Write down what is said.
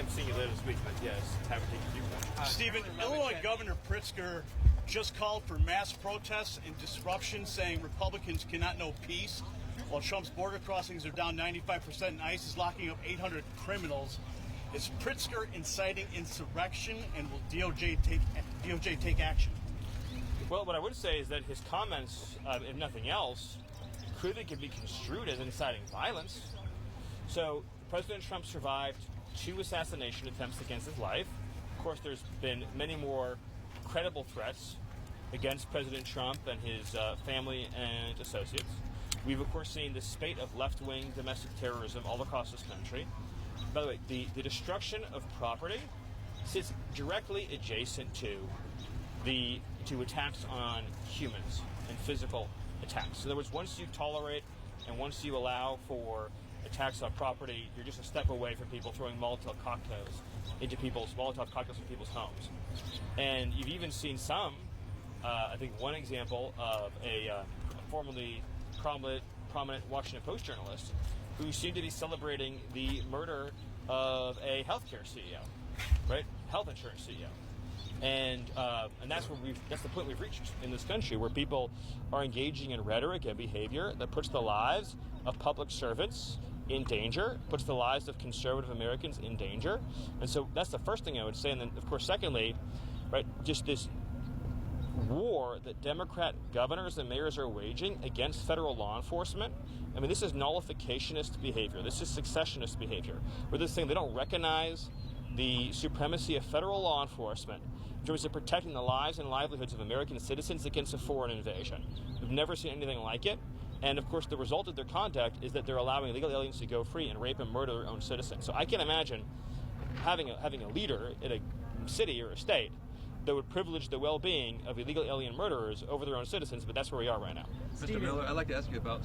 haven't seen you later this week, but yes, haven't taken you. Stephen, Illinois Governor Pritzker just called for mass protests and disruption, saying Republicans cannot know peace, while Trump's border crossings are down 95% and ICE is locking up 800 criminals. Is Pritzker inciting insurrection, and will DOJ take action? Well, what I would say is that his comments, if nothing else, clearly could be construed as inciting violence. So President Trump survived 2 assassination attempts against his life. Of course, there's been many more credible threats against President Trump and his family and associates. We've, of course, seen the spate of left-wing domestic terrorism all across this country. By the way, the destruction of property sits directly adjacent to attacks on humans and physical attacks. In other words, once you tolerate and once you allow for attacks on property, you're just a step away from people throwing Molotov cocktails into people's homes. And you've even seen some, I think one example of a formerly prominent Washington Post journalist who seemed to be celebrating the murder of a healthcare CEO, right? Health insurance CEO. And that's the point we've reached in this country, where people are engaging in rhetoric and behavior that puts the lives of public servants in danger, puts the lives of conservative Americans in danger. And so that's the first thing I would say. And then, of course, secondly, right, just this war that Democrat governors and mayors are waging against federal law enforcement. I mean, this is nullificationist behavior. This is secessionist behavior. Where this thing, they don't recognize the supremacy of federal law enforcement in terms of protecting the lives and livelihoods of American citizens against a foreign invasion. We've never seen anything like it. And, of course, the result of their conduct is that they're allowing illegal aliens to go free and rape and murder their own citizens. So I can imagine having a leader in a city or a state that would privilege the well-being of illegal alien murderers over their own citizens, but that's where we are right now. Mr. Miller, I'd like to ask you about